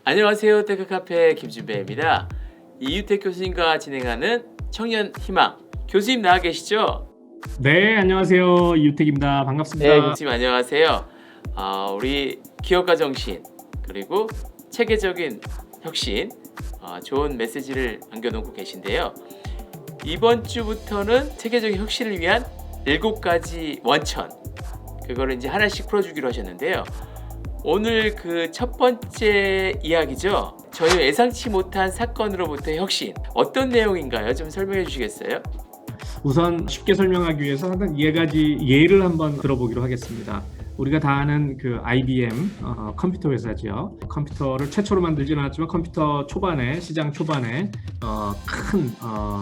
안녕하세요. 테크카페 김준배입니다. 이유택 교수님과 진행하는 청년희망. 교수님 나와 계시죠? 네, 안녕하세요. 이유택입니다. 반갑습니다. 네, 교수님 안녕하세요. 우리 기업가 정신 그리고 체계적인 혁신 좋은 메시지를 남겨놓고 계신데요. 이번 주부터는 체계적인 혁신을 위한 7가지 원천 그거를 이제 하나씩 풀어주기로 하셨는데요. 오늘 그 첫 번째 이야기죠. 전혀 예상치 못한 사건으로부터의 혁신. 어떤 내용인가요? 좀 설명해 주시겠어요? 우선 쉽게 설명하기 위해서 한 4가지 예를 한번 들어보기로 하겠습니다. 우리가 다 아는 그 IBM 컴퓨터 회사죠. 컴퓨터를 최초로 만들지는 않았지만 컴퓨터 초반에 시장 초반에 큰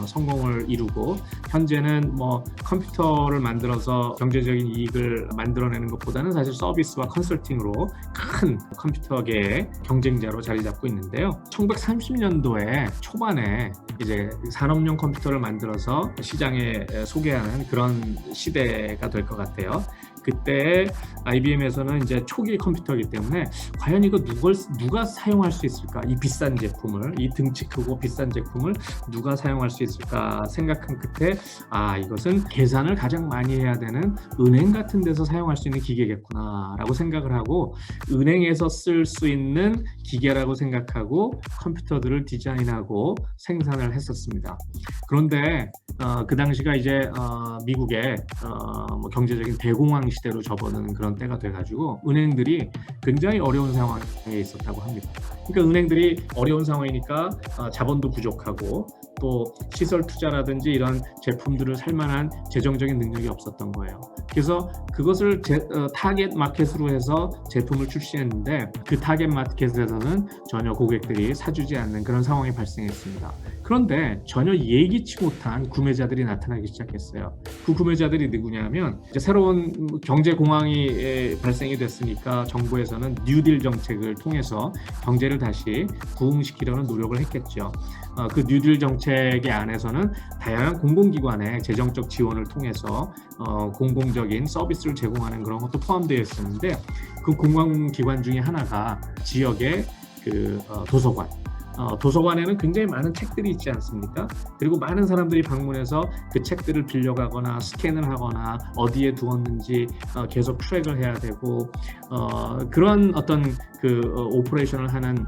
성공을 이루고 현재는 뭐 컴퓨터를 만들어서 경제적인 이익을 만들어내는 것보다는 사실 서비스와 컨설팅으로 큰 컴퓨터계의 경쟁자로 자리 잡고 있는데요. 1930년도에 초반에 이제 산업용 컴퓨터를 만들어서 시장에 소개하는 그런 시대가 될 것 같아요. 그때 IBM에서는 이제 초기 컴퓨터이기 때문에 과연 이거 누가 사용할 수 있을까? 이 비싼 제품을, 이 등치 크고 비싼 제품을 누가 사용할 수 있을까 생각한 끝에 이것은 계산을 가장 많이 해야 되는 은행 같은 데서 사용할 수 있는 기계겠구나라고 생각을 하고 은행에서 쓸 수 있는 기계라고 생각하고 컴퓨터들을 디자인하고 생산을 했었습니다. 그런데 그 당시가 이제 미국의 뭐 경제적인 대공황 시대로 접어드는 그런 때가 돼가지고 은행들이 굉장히 어려운 상황에 있었다고 합니다. 그러니까 은행들이 어려운 상황이니까 자본도 부족하고 또 시설 투자라든지 이런 제품들을 살 만한 재정적인 능력이 없었던 거예요. 그래서 그것을 타겟 마켓으로 해서 제품을 출시했는데 그 타겟 마켓에서는 전혀 고객들이 사주지 않는 그런 상황이 발생했습니다. 그런데 전혀 예기치 못한 구매자들이 나타나기 시작했어요. 그 구매자들이 누구냐면 이제 새로운 경제 공황이 발생이 됐으니까 정부에서는 뉴딜 정책을 통해서 경제를 다시 부흥시키려는 노력을 했겠죠. 그 뉴딜 정책의 안에서는 다양한 공공기관의 재정적 지원을 통해서 공공적인 서비스를 제공하는 그런 것도 포함되어 있었는데 그 공공기관 중에 하나가 지역의 그 도서관. 도서관에는 굉장히 많은 책들이 있지 않습니까? 그리고 많은 사람들이 방문해서 그 책들을 빌려가거나 스캔을 하거나 어디에 두었는지 계속 트랙을 해야 되고 그런 어떤 그 오퍼레이션을 하는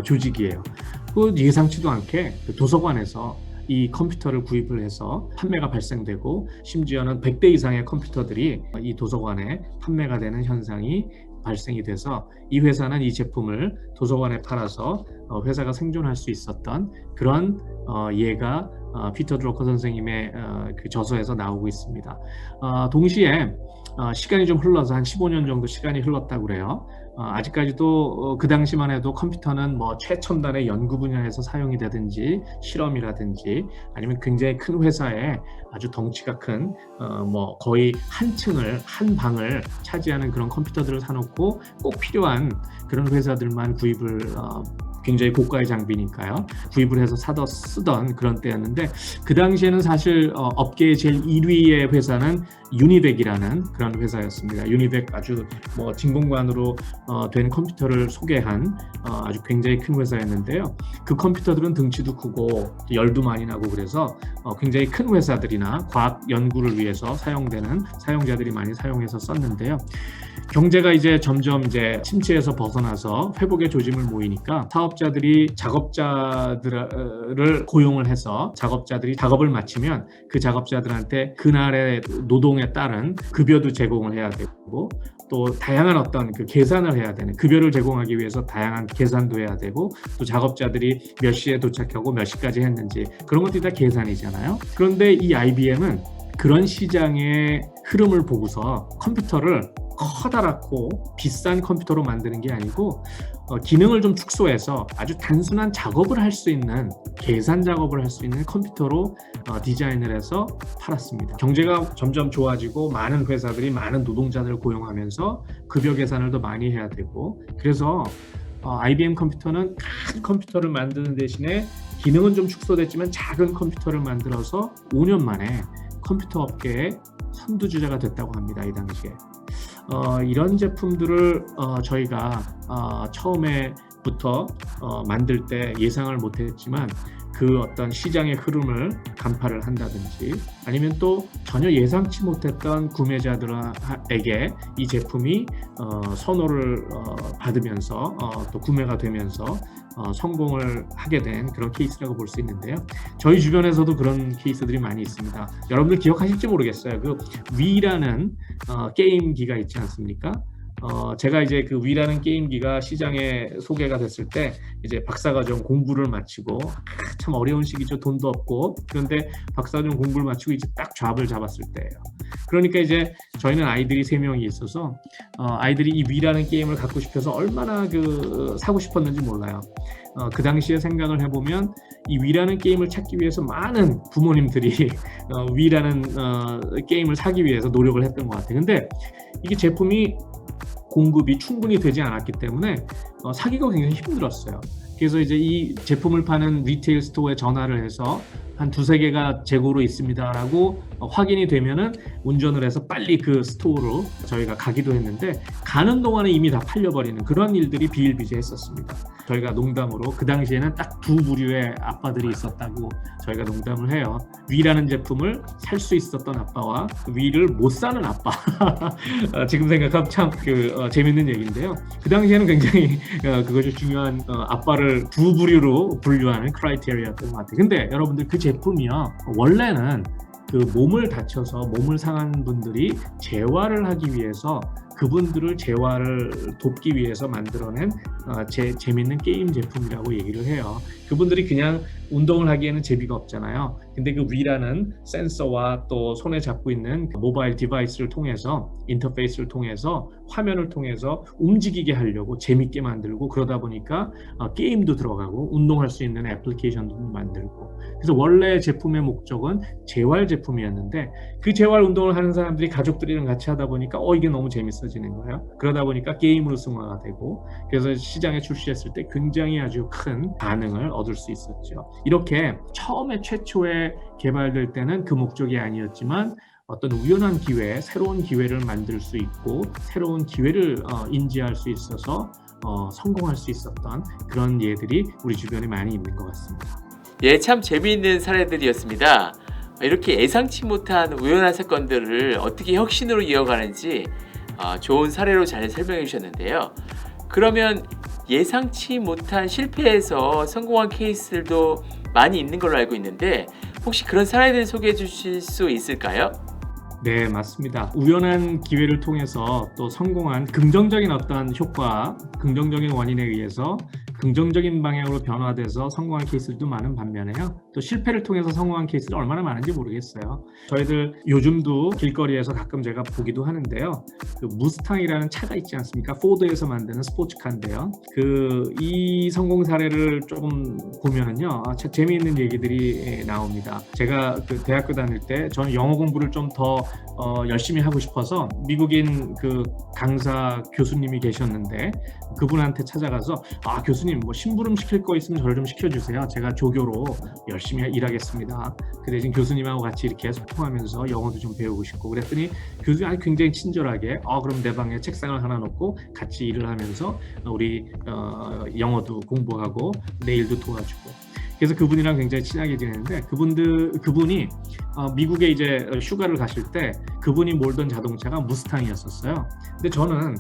조직이에요. 그 예상치도 않게 그 도서관에서 이 컴퓨터를 구입을 해서 판매가 발생되고 심지어는 100대 이상의 컴퓨터들이 이 도서관에 판매가 되는 현상이 발생이 돼서 이 회사는 이 제품을 도서관에 팔아서 회사가 생존할 수 있었던 그런 예가 피터 드러커 선생님의 그 저서에서 나오고 있습니다. 동시에 시간이 좀 흘러서 한 15년 정도 시간이 흘렀다고 그래요. 아직까지도 그 당시만 해도 컴퓨터는 뭐 최첨단의 연구 분야에서 사용이 되든지 실험이라든지 아니면 굉장히 큰 회사에 아주 덩치가 큰 뭐 거의 한 방을 차지하는 그런 컴퓨터들을 사놓고 꼭 필요한 그런 회사들만 구입을 굉장히 고가의 장비니까요. 구입을 해서 쓰던 그런 때였는데 그 당시에는 사실 업계의 제일 1위의 회사는 유니벡이라는 그런 회사였습니다. 유니벡 아주 뭐 진공관으로 된 컴퓨터를 소개한 아주 굉장히 큰 회사였는데요. 그 컴퓨터들은 등치도 크고 열도 많이 나고 그래서 굉장히 큰 회사들이나 과학 연구를 위해서 사용되는 사용자들이 많이 사용해서 썼는데요. 경제가 이제 점점 이제 침체에서 벗어나서 회복의 조짐을 모이니까 사업자들이 작업자들을 고용을 해서 작업자들이 작업을 마치면 그 작업자들한테 그날의 노동에 따른 급여도 제공을 해야 되고 또 다양한 어떤 그 계산을 해야 되는 급여를 제공하기 위해서 다양한 계산도 해야 되고 또 작업자들이 몇 시에 도착하고 몇 시까지 했는지 그런 것들이 다 계산이잖아요. 그런데 이 IBM은 그런 시장의 흐름을 보고서 컴퓨터를 커다랗고 비싼 컴퓨터로 만드는 게 아니고 기능을 좀 축소해서 아주 단순한 작업을 할 수 있는 계산 작업을 할 수 있는 컴퓨터로 디자인을 해서 팔았습니다. 경제가 점점 좋아지고 많은 회사들이 많은 노동자들을 고용하면서 급여 계산을 더 많이 해야 되고 그래서 IBM 컴퓨터는 큰 컴퓨터를 만드는 대신에 기능은 좀 축소됐지만 작은 컴퓨터를 만들어서 5년 만에 컴퓨터 업계의 선두주자가 됐다고 합니다. 이 당시에. 이런 제품들을 저희가 처음에 부터 만들 때 예상을 못했지만 그 어떤 시장의 흐름을 간파를 한다든지 아니면 또 전혀 예상치 못했던 구매자들에게 이 제품이 선호를 받으면서 또 구매가 되면서 성공을 하게 된 그런 케이스라고 볼 수 있는데요. 저희 주변에서도 그런 케이스들이 많이 있습니다. 여러분들 기억하실지 모르겠어요. 그 위라는 게임기가 있지 않습니까? 제가 이제 그 위라는 게임기가 시장에 소개가 됐을 때 이제 박사과정 공부를 마치고 참 어려운 시기죠. 돈도 없고. 그런데 박사과정 공부를 마치고 이제 딱 잡을 잡았을 때예요. 그러니까 이제 저희는 아이들이 3명이 있어서 아이들이 이 위라는 게임을 갖고 싶어서 얼마나 사고 싶었는지 몰라요. 그 당시에 생각을 해보면 이 위라는 게임을 찾기 위해서 많은 부모님들이 위라는 게임을 사기 위해서 노력을 했던 것 같아요. 근데 이게 제품이 공급이 충분히 되지 않았기 때문에 사기가 굉장히 힘들었어요. 그래서 이제 이 제품을 파는 리테일 스토어에 전화를 해서 한 2-3개가 재고로 있습니다라고 확인이 되면은 운전을 해서 빨리 그 스토어로 저희가 가기도 했는데 가는 동안에 이미 다 팔려버리는 그런 일들이 비일비재했었습니다. 저희가 농담으로 그 당시에는 딱 2부류의 아빠들이 있었다고 저희가 농담을 해요. 위라는 제품을 살 수 있었던 아빠와 위를 못 사는 아빠. 지금 생각하면 참 재밌는 얘기인데요. 그 당시에는 굉장히 그것이 중요한 아빠를 2부류로 분류하는 크라이테리아였던 것 같아요. 근데 여러분들 그 제품이요. 원래는 그 몸을 다쳐서 몸을 상한 분들이 재활을 하기 위해서 그분들을 재활을 돕기 위해서 만들어낸 재밌는 게임 제품이라고 얘기를 해요. 그분들이 그냥 운동을 하기에는 재미가 없잖아요. 근데 그 위라는 센서와 또 손에 잡고 있는 모바일 디바이스를 통해서 인터페이스를 통해서 화면을 통해서 움직이게 하려고 재밌게 만들고 그러다 보니까 게임도 들어가고 운동할 수 있는 애플리케이션도 만들고 그래서 원래 제품의 목적은 재활 제품이었는데 그 재활 운동을 하는 사람들이 가족들이랑 같이 하다 보니까 이게 너무 재밌어지는 거예요. 그러다 보니까 게임으로 승화가 되고 그래서 시장에 출시했을 때 굉장히 아주 큰 반응을 얻을 수 있었죠. 이렇게 처음에 최초에 개발될 때는 그 목적이 아니었지만 어떤 우연한 기회, 새로운 기회를 만들 수 있고 새로운 기회를 인지할 수 있어서 성공할 수 있었던 그런 예들이 우리 주변에 많이 있는 것 같습니다. 예, 참 재미있는 사례들이었습니다. 이렇게 예상치 못한 우연한 사건들을 어떻게 혁신으로 이어가는지 좋은 사례로 잘 설명해 주셨는데요. 그러면 예상치 못한 실패에서 성공한 케이스들도 많이 있는 걸로 알고 있는데 혹시 그런 사례들 소개해 주실 수 있을까요? 네, 맞습니다. 우연한 기회를 통해서 또 성공한 긍정적인 어떤 효과, 긍정적인 원인에 의해서 긍정적인 방향으로 변화돼서 성공한 케이스들도 많은 반면에요. 또 실패를 통해서 성공한 케이스도 얼마나 많은지 모르겠어요. 저희들 요즘도 길거리에서 가끔 제가 보기도 하는데요. 그 무스탕이라는 차가 있지 않습니까? 포드에서 만드는 스포츠카인데요. 이 성공 사례를 조금 보면은요, 재미있는 얘기들이 나옵니다. 제가 그 대학교 다닐 때 저는 영어 공부를 좀 더 열심히 하고 싶어서 미국인 그 강사 교수님이 계셨는데 그분한테 찾아가서 교수님 뭐 심부름 시킬 거 있으면 저를 좀 시켜주세요. 제가 조교로 열심히 일하겠습니다. 그 대신 교수님하고 같이 이렇게 소통하면서 영어도 좀 배우고 싶고 그랬더니 교수님이 굉장히 친절하게 그럼 내 방에 책상을 하나 놓고 같이 일을 하면서 우리 영어도 공부하고 내일도 도와주고 그래서 그분이랑 굉장히 친하게 지냈는데 그분이 미국에 이제 휴가를 가실 때 그분이 몰던 자동차가 무스탕이었었어요. 근데 저는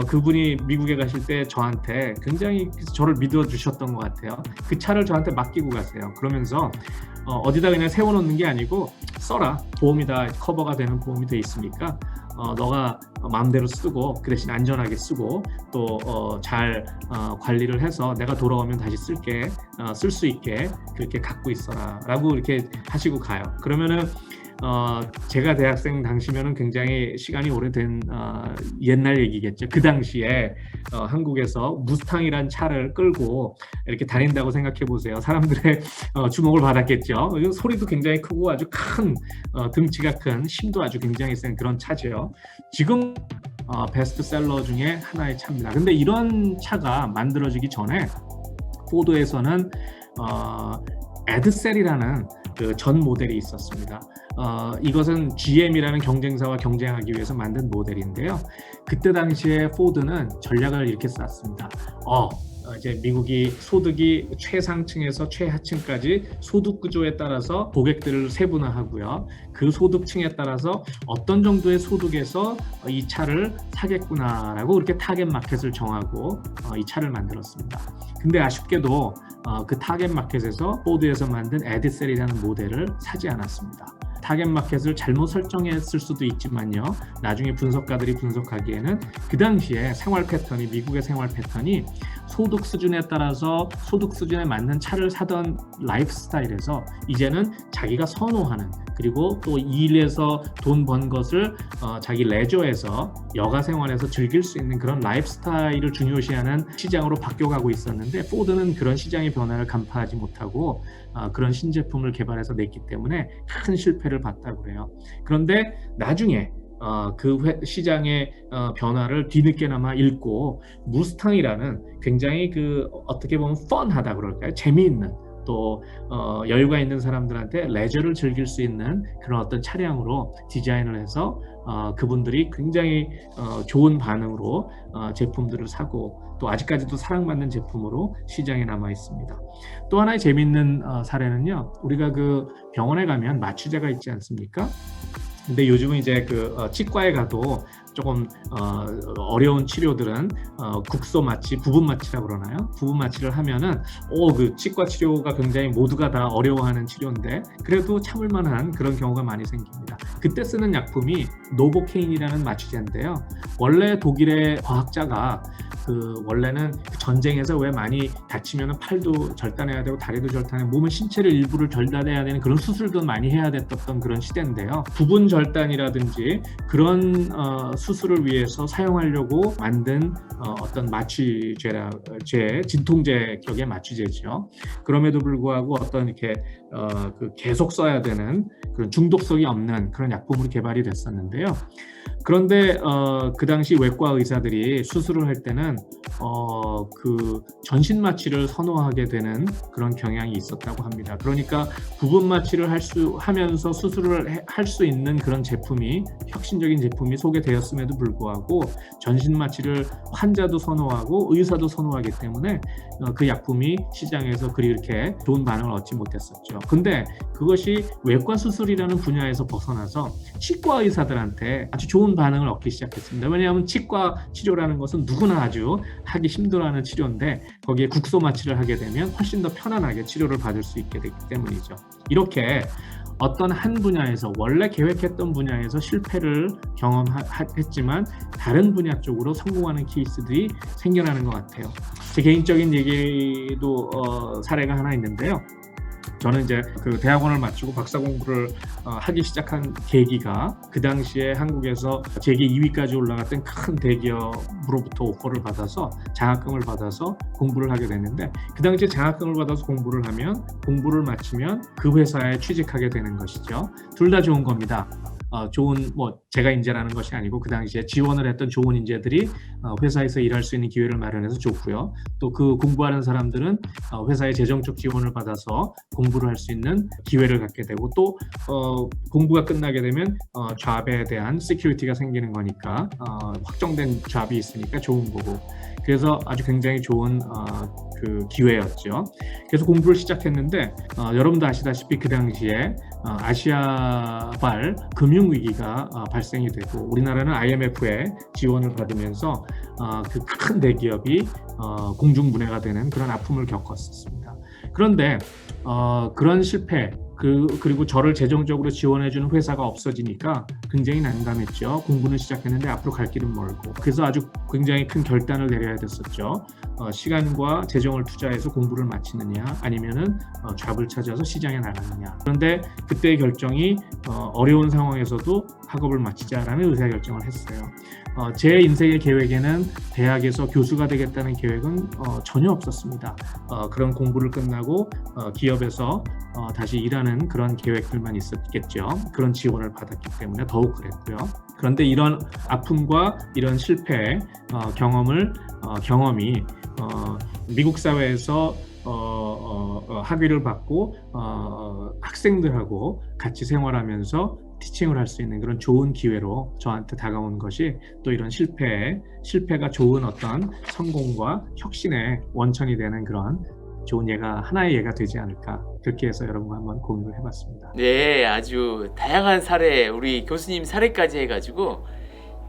그분이 미국에 가실 때 저한테 굉장히 저를 믿어주셨던 것 같아요. 그 차를 저한테 맡기고 가세요. 그러면서 어디다 그냥 세워놓는 게 아니고 써라. 보험이 다 커버가 되는 보험이 돼 있으니까 너가 마음대로 쓰고 그 대신 안전하게 쓰고 또 잘 관리를 해서 내가 돌아오면 다시 쓸 수 있게 그렇게 갖고 있어라 라고 이렇게 하시고 가요. 그러면은 제가 대학생 당시면은 굉장히 시간이 오래된 옛날 얘기겠죠. 그 당시에 한국에서 무스탕이란 차를 끌고 이렇게 다닌다고 생각해 보세요. 사람들의 주목을 받았겠죠. 소리도 굉장히 크고 아주 큰 등치가 큰 힘도 아주 굉장히 센 그런 차죠. 지금 베스트셀러 중에 하나의 차입니다. 근데 이런 차가 만들어지기 전에 포드에서는 에드셀이라는 그 전 모델이 있었습니다. 이것은 GM이라는 경쟁사와 경쟁하기 위해서 만든 모델인데요. 그때 당시에 포드는 전략을 이렇게 짰습니다. 이제 미국이 소득이 최상층에서 최하층까지 소득 구조에 따라서 고객들을 세분화하고요. 그 소득층에 따라서 어떤 정도의 소득에서 이 차를 사겠구나라고 그렇게 타겟 마켓을 정하고 이 차를 만들었습니다. 근데 아쉽게도 그 타겟 마켓에서 포드에서 만든 에드셀이라는 모델을 사지 않았습니다. 타겟 마켓을 잘못 설정했을 수도 있지만요. 나중에 분석가들이 분석하기에는 그 당시에 생활 패턴이 미국의 생활 패턴이 소득 수준에 따라서 소득 수준에 맞는 차를 사던 라이프 스타일에서 이제는 자기가 선호하는 그리고 또 일에서 돈 번 것을 자기 레저에서 여가 생활에서 즐길 수 있는 그런 라이프 스타일을 중요시하는 시장으로 바뀌어가고 있었는데 포드는 그런 시장의 변화를 간파하지 못하고 그런 신제품을 개발해서 냈기 때문에 큰 실패를 봤다고 해요. 그런데 나중에 그 시장의 변화를 뒤늦게나마 읽고 무스탕이라는 굉장히 어떻게 보면 펀하다 그럴까요? 재미있는 또 여유가 있는 사람들한테 레저를 즐길 수 있는 그런 어떤 차량으로 디자인을 해서 그분들이 굉장히 좋은 반응으로 제품들을 사고 또 아직까지도 사랑받는 제품으로 시장에 남아 있습니다. 또 하나의 재미있는 사례는요. 우리가 그 병원에 가면 마취제가 있지 않습니까? 근데 요즘은 이제 치과에 가도 조금 어려운 치료들은 국소 마취, 부분 마취라고 그러나요? 부분 마취를 하면은 그 치과 치료가 굉장히 모두가 다 어려워하는 치료인데 그래도 참을 만한 그런 경우가 많이 생깁니다. 그때 쓰는 약품이 노보케인이라는 마취제인데요. 원래 독일의 과학자가 원래는 전쟁에서 왜 많이 다치면 팔도 절단해야 되고 다리도 절단해 몸의 신체를 일부를 절단해야 되는 그런 수술도 많이 해야 됐던 그런 시대인데요. 부분 절단이라든지 그런 수술을 위해서 사용하려고 만든 어떤 마취제, 진통제 격의 마취제죠. 그럼에도 불구하고 어떤 이렇게 계속 써야 되는 그런 중독성이 없는 그런 약품으로 개발이 됐었는데요. 그런데 그 당시 외과 의사들이 수술을 할 때는 전신 마취를 선호하게 되는 그런 경향이 있었다고 합니다. 그러니까 부분 마취를 하면서 수술을 할 수 있는 그런 제품이 혁신적인 제품이 소개되었음에도 불구하고 전신 마취를 환자도 선호하고 의사도 선호하기 때문에 그 약품이 시장에서 그렇게 좋은 반응을 얻지 못했었죠. 근데 그것이 외과 수술이라는 분야에서 벗어나서 치과 의사들한테 아주 좋은 반응을 얻기 시작했습니다. 왜냐하면 치과 치료라는 것은 누구나 아주 하기 힘들어하는 치료인데 거기에 국소 마취를 하게 되면 훨씬 더 편안하게 치료를 받을 수 있게 되기 때문이죠. 이렇게 어떤 한 분야에서 원래 계획했던 분야에서 실패를 경험했지만 다른 분야 쪽으로 성공하는 케이스들이 생겨나는 것 같아요. 제 개인적인 얘기도 사례가 하나 있는데요. 저는 이제 대학원을 마치고 박사 공부를 하기 시작한 계기가 그 당시에 한국에서 재계 2위까지 올라갔던 큰 대기업으로부터 오퍼를 받아서 장학금을 받아서 공부를 하게 됐는데 그 당시에 장학금을 받아서 공부를 마치면 그 회사에 취직하게 되는 것이죠. 둘 다 좋은 겁니다. 좋은 제가 인재라는 것이 아니고 그 당시에 지원을 했던 좋은 인재들이 회사에서 일할 수 있는 기회를 마련해서 좋고요. 또 그 공부하는 사람들은 회사의 재정적 지원을 받아서 공부를 할 수 있는 기회를 갖게 되고 또 공부가 끝나게 되면 잡에 대한 시큐리티가 생기는 거니까 확정된 잡이 있으니까 좋은 거고 그래서 아주 굉장히 좋은 기회였죠. 그래서 공부를 시작했는데 여러분도 아시다시피 그 당시에 아시아발 금융위기가 발생이 되고 우리나라는 IMF의 지원을 받으면서 그 큰 대기업이 공중분해가 되는 그런 아픔을 겪었습니다. 그런데 그런 실패 그리고 저를 재정적으로 지원해주는 회사가 없어지니까 굉장히 난감했죠. 공부는 시작했는데 앞으로 갈 길은 멀고 그래서 아주 굉장히 큰 결단을 내려야 됐었죠. 시간과 재정을 투자해서 공부를 마치느냐 아니면은 잡을 찾아서 시장에 나가느냐. 그런데 그때의 결정이 어려운 상황에서도 학업을 마치자라는 의사결정을 했어요. 제 인생의 계획에는 대학에서 교수가 되겠다는 계획은 전혀 없었습니다. 그런 공부를 끝나고 기업에서 다시 일하는 그런 계획들만 있었겠죠. 그런 지원을 받았기 때문에 더욱 그랬고요. 그런데 이런 아픔과 이런 실패 경험이 미국 사회에서 학위를 받고 학생들하고 같이 생활하면서 티칭을 할 수 있는 그런 좋은 기회로 저한테 다가온 것이 또 이런 실패가 좋은 어떤 성공과 혁신의 원천이 되는 그런 좋은 하나의 예가 되지 않을까, 그렇게 해서 여러분과 한번 공유를 해봤습니다. 네, 아주 다양한 사례, 우리 교수님 사례까지 해가지고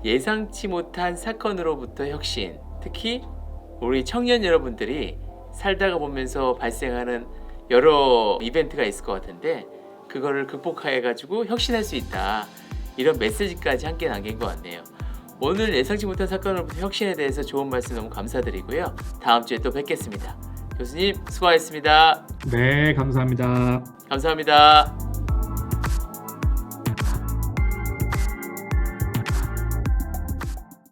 예상치 못한 사건으로부터 혁신, 특히 우리 청년 여러분들이 살다가 보면서 발생하는 여러 이벤트가 있을 것 같은데 그거를 극복해가지고 혁신할 수 있다, 이런 메시지까지 함께 남긴 것 같네요. 오늘 예상치 못한 사건으로부터 혁신에 대해서 좋은 말씀 너무 감사드리고요. 다음 주에 또 뵙겠습니다. 교수님 수고하셨습니다. 네, 감사합니다. 감사합니다.